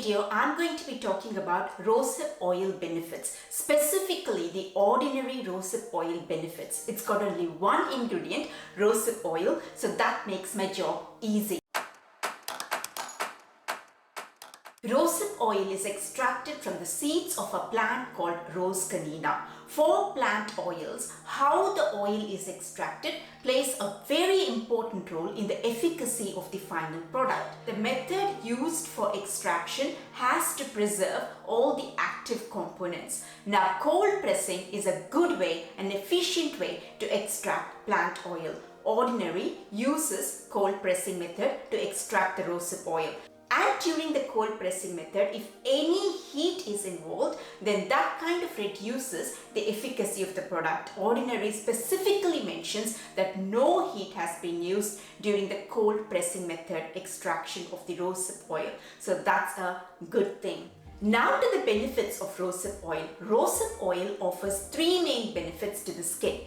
video, I'm going to be talking about rosehip oil benefits, specifically the ordinary rosehip oil benefits. It's got only one ingredient, rosehip oil, so that makes my job easy. Rosehip oil is extracted from the seeds of a plant called rose canina. For plant oils, how the oil is extracted plays a very important role in the efficacy of the final product. The method used for extraction has to preserve all the active components. Now, cold pressing is a good way, an efficient way to extract plant oil. Ordinary uses cold pressing method to extract the rosehip oil. And during the cold pressing method, if any heat is involved, then that kind of reduces the efficacy of the product. Ordinary specifically mentions that no heat has been used during the cold pressing method extraction of the rosehip oil. So that's a good thing. Now to the benefits of rosehip oil. Rosehip oil offers three main benefits to the skin.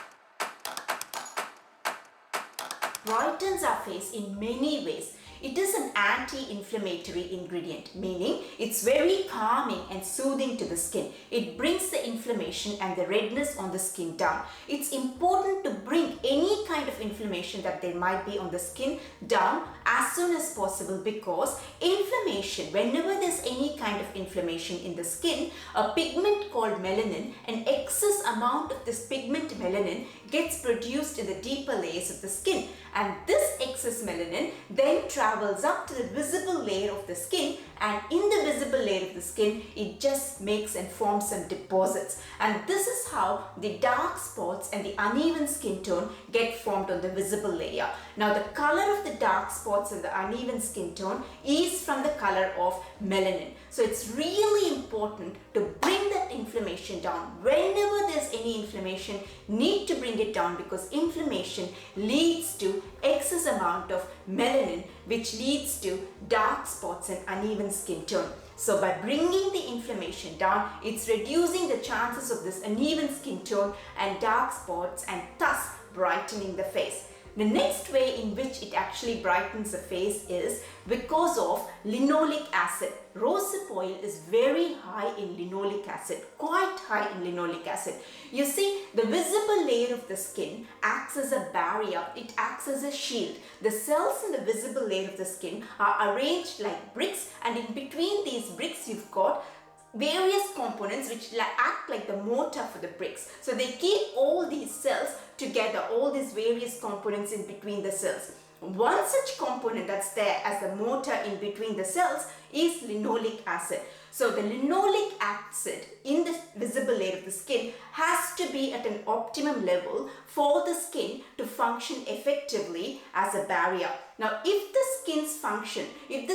Brightens our face in many ways. It is an anti-inflammatory ingredient, meaning it's very calming and soothing to the skin. It brings the inflammation and the redness on the skin down. It's important to bring any kind of inflammation that there might be on the skin down as soon as possible, because inflammation, whenever there's any kind of inflammation in the skin, a pigment called melanin, an excess amount of this pigment melanin gets produced in the deeper layers of the skin, and this excess melanin then travels up to the visible layer of the skin, and in the visible layer of the skin it just makes and forms some deposits, and this is how the dark spots and the uneven skin tone get formed on the visible layer. Now the color of the dark spots and the uneven skin tone is from the color of melanin. So it's really important to bring that inflammation down. Whenever there's any inflammation, need to bring it down, because inflammation leads to excess amount of melanin, which leads to dark spots and uneven skin tone. So by bringing the inflammation down, it's reducing the chances of this uneven skin tone and dark spots, and thus brightening the face. The next way in which it actually brightens the face is because of linoleic acid. Rosehip oil is very high in linoleic acid, quite high in linoleic acid. You see, the visible layer of the skin acts as a barrier, it acts as a shield. The cells in the visible layer of the skin are arranged like bricks, and in between these bricks you've got various components which act like the mortar for the bricks. So they keep all these cells together, all these various components in between the cells. One such component that's there as the mortar in between the cells is linoleic acid. So the linoleic acid in the visible layer of the skin has to be at an optimum level for the skin to function effectively as a barrier. Now, if the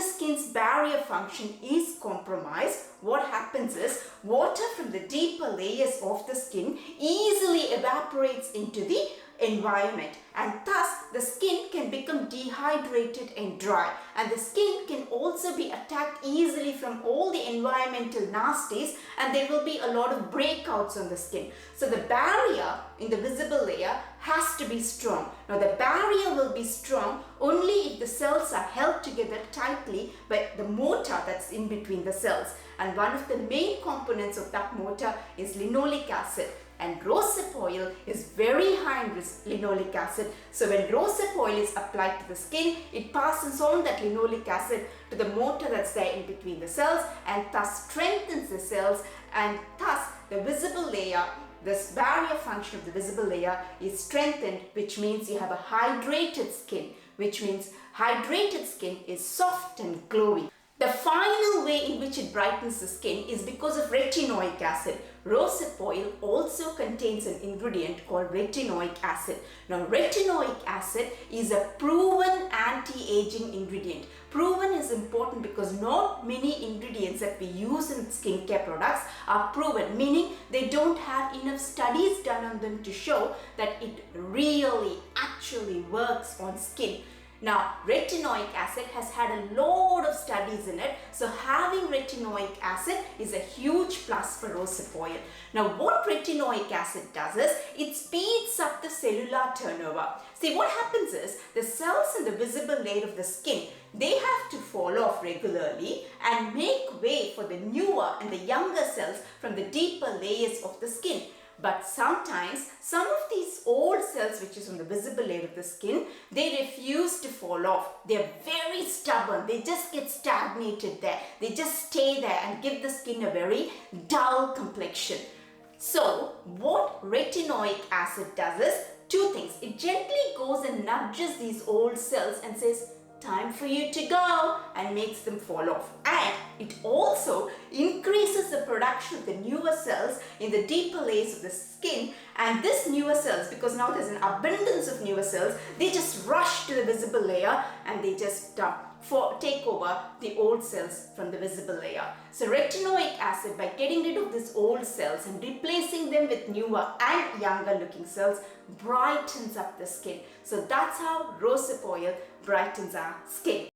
skin's barrier function is compromised, what happens is water from the deeper layers of the skin easily evaporates into the environment, and thus the skin can become dehydrated and dry, and the skin can also be attacked easily from all the environmental nasties, and there will be a lot of breakouts on the skin. So the barrier in the visible layer has to be strong. Now the barrier will be strong only if the cells are held together tightly by the mortar that's in between the cells, and one of the main components of that mortar is linoleic acid. And rosehip oil is very high in linoleic acid. So when rosehip oil is applied to the skin, it passes on that linoleic acid to the mortar that's there in between the cells, and thus strengthens the cells, and thus the visible layer, this barrier function of the visible layer is strengthened, which means you have a hydrated skin, which means hydrated skin is soft and glowy. The final way in which it brightens the skin is because of retinoic acid. Rosehip oil also contains an ingredient called retinoic acid. Now, retinoic acid is a proven anti-aging ingredient. Proven is important because not many ingredients that we use in skincare products are proven, meaning they don't have enough studies done on them to show that it really actually works on skin. Now, retinoic acid has had a lot of studies in it, so having retinoic acid is a huge plus for rosehip oil. Now, what retinoic acid does is, it speeds up the cellular turnover. See, what happens is, the cells in the visible layer of the skin, they have to fall off regularly and make way for the newer and the younger cells from the deeper layers of the skin. But sometimes, some of these old cells which is on the visible layer of the skin, they refuse to fall off. They're very stubborn. They just get stagnated there. They just stay there and give the skin a very dull complexion. So, what retinoic acid does is two things. It gently goes and nudges these old cells and says, time for you to go, and makes them fall off. And it also increases the production of the newer cells in the deeper layers of the skin, and this newer cells, because now there's an abundance of newer cells, they just rush to the visible layer and they just take over the old cells from the visible layer. So retinoic acid, by getting rid of these old cells and replacing them with newer and younger looking cells, brightens up the skin. So that's how rosehip oil brightens our skin.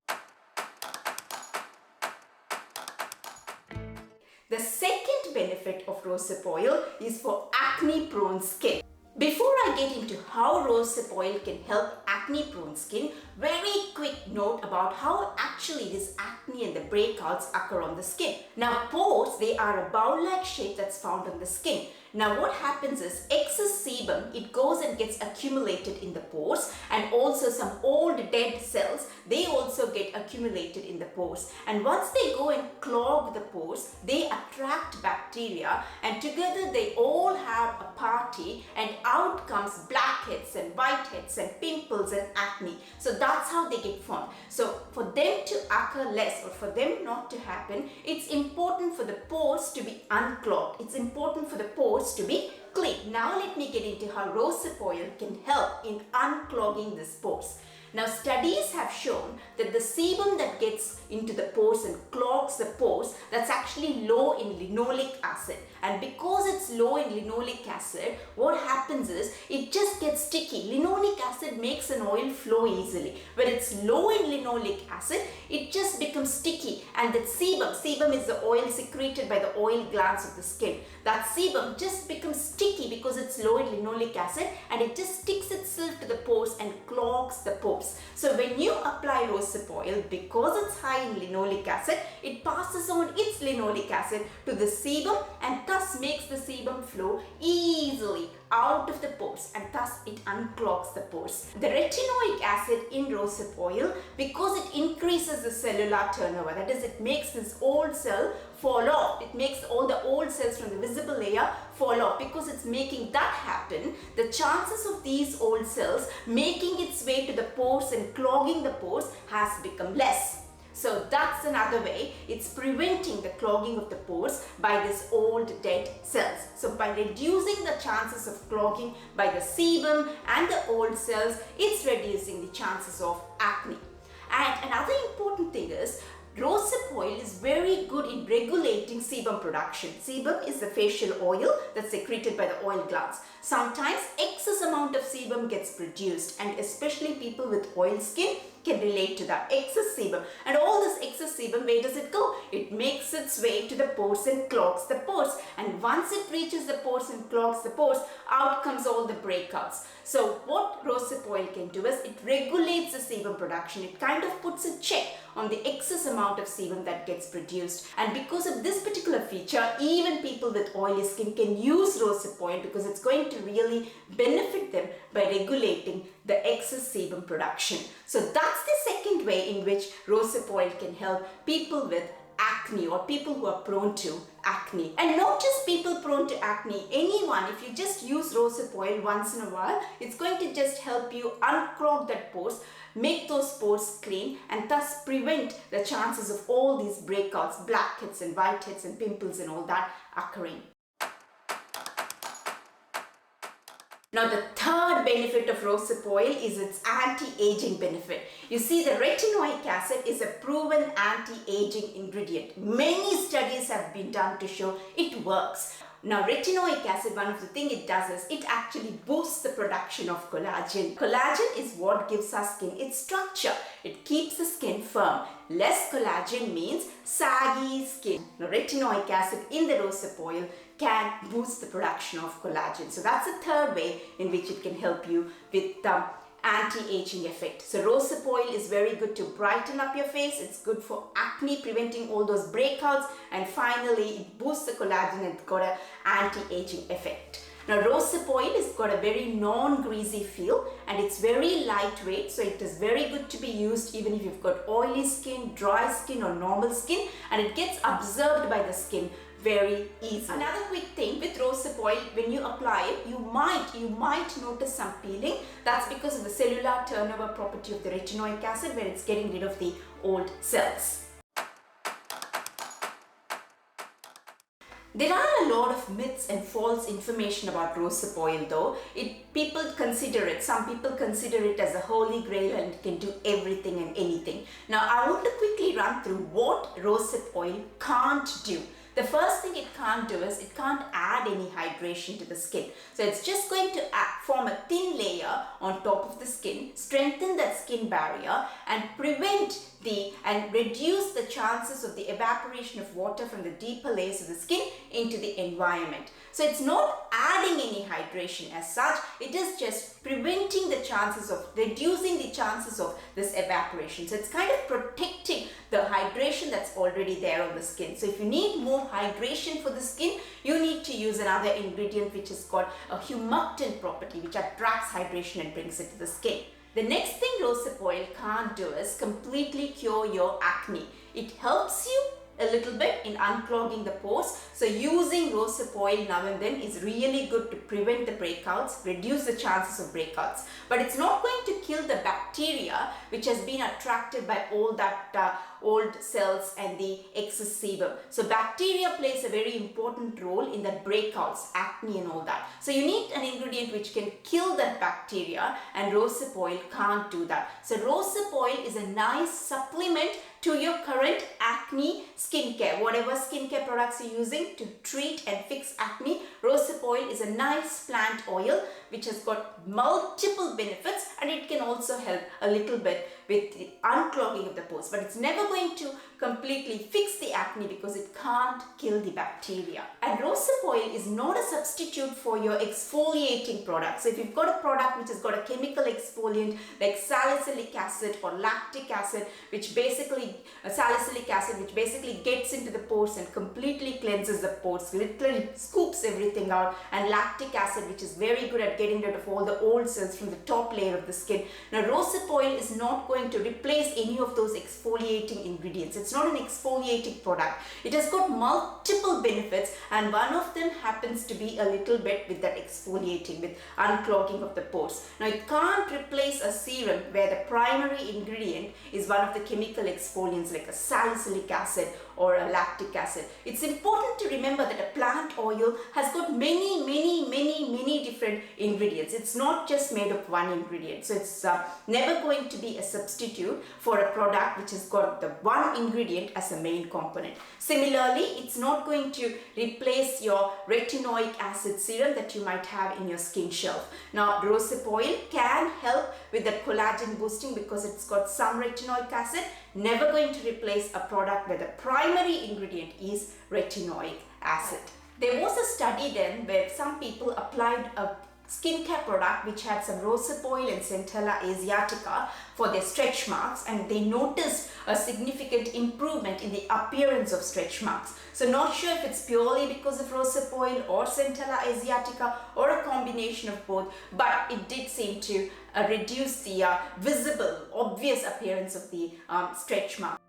The second benefit of rosehip oil is for acne prone skin. Before I get into how rosehip oil can help acne prone skin, very quick note about how actually this acne and the breakouts occur on the skin. Now, pores, they are a bowl-like shape that's found on the skin. Now, what happens is excess sebum, it goes and gets accumulated in the pores, and also some old dead cells, they also get accumulated in the pores. And once they go and clog the pores, they attract bacteria, and together they all have a party, and out comes blackheads and whiteheads and pimples and acne. So that's how they get formed. So for them to occur less, or for them not to happen, it's important for the pores to be unclogged. It's important for the pores to be clean. Now let me get into how rosehip oil can help in unclogging these pores. Now, studies have shown that the sebum that gets into the pores and clogs the pores, that's actually low in linoleic acid. And because it's low in linoleic acid, what happens is it just gets sticky. Linoleic acid makes an oil flow easily. When it's low in linoleic acid, it just becomes sticky. And that sebum is the oil secreted by the oil glands of the skin. That sebum just becomes sticky because it's low in linoleic acid, and it just sticks itself to the pores and clogs the pores. So when you apply rosehip oil, because it's high in linoleic acid, it passes on its linoleic acid to the sebum and thus makes the sebum flow easily out of the pores, and thus it unclogs the pores. The retinoic acid in rosehip oil, because it increases the cellular turnover, that is, it makes this old cell fall off. It makes all the old cells from the visible layer fall off. Because it's making that happen, the chances of these old cells making its way to the pores and clogging the pores has become less. So that's another way. It's preventing the clogging of the pores by these old dead cells. So by reducing the chances of clogging by the sebum and the old cells, it's reducing the chances of acne. And another important thing is, rosehip oil is very good in regulating sebum production. Sebum is the facial oil that's secreted by the oil glands. Sometimes excess amount of sebum gets produced, and especially people with oil skin can relate to that excess sebum. And all this excess sebum, where does it go? It makes its way to the pores and clogs the pores. And once it reaches the pores and clogs the pores, out comes all the breakouts. So what rosehip oil can do is, it regulates the sebum production. It kind of puts a check on the excess amount of sebum that gets produced. And because of this particular feature, even people with oily skin can use rosehip oil, because it's going to really benefit them by regulating the excess sebum production. So that's the second way in which rosehip oil can help people with acne, or people who are prone to acne. And not just people prone to acne, anyone, if you just use rosehip oil once in a while, it's going to just help you unclog that pores, make those pores clean, and thus prevent the chances of all these breakouts, blackheads and whiteheads and pimples and all that occurring. Now, the third benefit of rosehip oil is its anti-aging benefit. You see, the retinoic acid is a proven anti-aging ingredient. Many studies have been done to show it works. Now, retinoic acid, one of the things it does is it actually boosts the production of collagen. Collagen is what gives our skin its structure. It keeps the skin firm. Less collagen means saggy skin. Now, retinoic acid in the rosehip oil can boost the production of collagen. So that's the third way in which it can help you with anti-aging effect. So rosehip oil is very good to brighten up your face. It's good for acne, preventing all those breakouts, and finally it boosts the collagen and it's got an anti-aging effect. Now, rosehip oil has got a very non-greasy feel and it's very lightweight, so it is very good to be used even if you've got oily skin, dry skin or normal skin, and it gets absorbed by the skin very easily. Another quick thing with rosehip oil, when you apply it, you might notice some peeling. That's because of the cellular turnover property of the retinoic acid, where it's getting rid of the old cells. There are a lot of myths and false information about rosehip oil though. Some people consider it as a holy grail and it can do everything and anything. Now, I want to quickly run through what rosehip oil can't do. The first thing it can't do is it can't add any hydration to the skin. So it's just going to form a thin layer on top of the skin, strengthen that skin barrier and reduce the chances of the evaporation of water from the deeper layers of the skin into the environment. So it's not adding any hydration as such, it is just reducing the chances of this evaporation. So it's kind of protecting the hydration that's already there on the skin. So if you need more hydration for the skin, you need to use another ingredient which is called a humectant property, which attracts hydration and brings it to the skin. The next thing rosehip oil can't do is completely cure your acne. It helps you a little bit in unclogging the pores. So using rosehip oil now and then is really good to prevent the breakouts, reduce the chances of breakouts. But it's not going to kill the bacteria which has been attracted by all that old cells and the excess sebum. So bacteria plays a very important role in the breakouts, acne and all that. So you need an ingredient which can kill that bacteria, and rosehip oil can't do that. So rosehip oil is a nice supplement to your current acne skincare. Whatever skincare products you're using to treat and fix acne, rosehip oil is a nice plant oil which has got multiple benefits, and it can also help a little bit with the unclogging of the pores. But it's never going to completely fix the acne because it can't kill the bacteria. And rosehip oil is not a substitute for your exfoliating product. So if you've got a product which has got a chemical exfoliant like salicylic acid or lactic acid, which basically gets into the pores and completely cleanses the pores, literally scoops everything out, and lactic acid, which is very good at getting rid of all the old cells from the top layer of the skin. Now, rosehip oil is not going to replace any of those exfoliating ingredients. It's not an exfoliating product. It has got multiple benefits, and one of them happens to be a little bit with that exfoliating, with unclogging of the pores. Now, it can't replace a serum where the primary ingredient is one of the chemical exfoliants like a salicylic acid or a lactic acid. It's important to remember that a plant oil has got many different ingredients. It's not just made of one ingredient. So it's never going to be a substitute for a product which has got the one ingredient as a main component. Similarly, it's not going to replace your retinoic acid serum that you might have in your skin shelf. Now, rosehip oil can help with that collagen boosting because it's got some retinoic acid. Never going to replace a product where the primary ingredient is retinoic acid. There was a study then where some people applied a skincare product which had some rosehip oil and centella asiatica for their stretch marks, and they noticed a significant improvement in the appearance of stretch marks. So not sure if it's purely because of rosehip oil or centella asiatica or a combination of both, but it did seem to reduce the visible, obvious appearance of the stretch mark.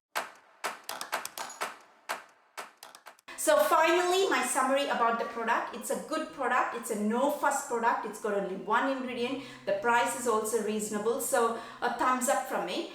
So finally, my summary about the product. It's a good product. It's a no-fuss product. It's got only one ingredient. The price is also reasonable. So a thumbs up from me.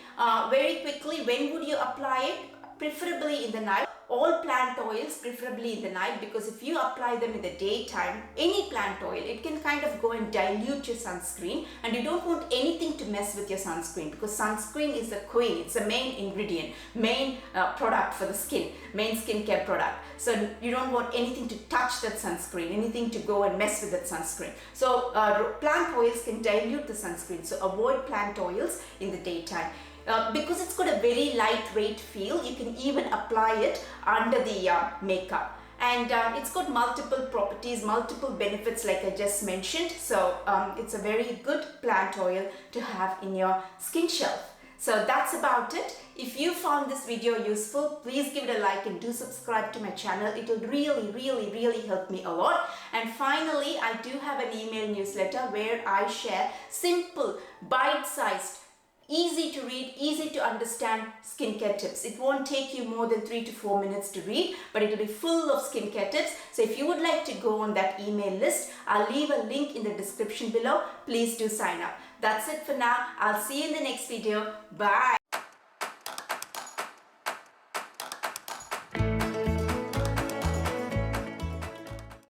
Very quickly, when would you apply it? preferably in the night. All plant oils preferably in the night, because if you apply them in the daytime, any plant oil, it can kind of go and dilute your sunscreen, and you don't want anything to mess with your sunscreen, because sunscreen is the queen. It's the main ingredient, main product for the skin, main skincare product. So you don't want anything to touch that sunscreen, anything to go and mess with that sunscreen. So plant oils can dilute the sunscreen, so avoid plant oils in the daytime. Because it's got a very lightweight feel, you can even apply it under the makeup. And it's got multiple properties, multiple benefits like I just mentioned. So it's a very good plant oil to have in your skin shelf. So that's about it. If you found this video useful, please give it a like and do subscribe to my channel. It will really help me a lot. And finally, I do have an email newsletter where I share simple, bite-sized, easy to read, easy to understand skincare tips. It won't take you more than 3 to 4 minutes to read, but it will be full of skincare tips. So if you would like to go on that email list, I'll leave a link in the description below. Please do sign up. That's it for now. I'll see you in the next video. Bye.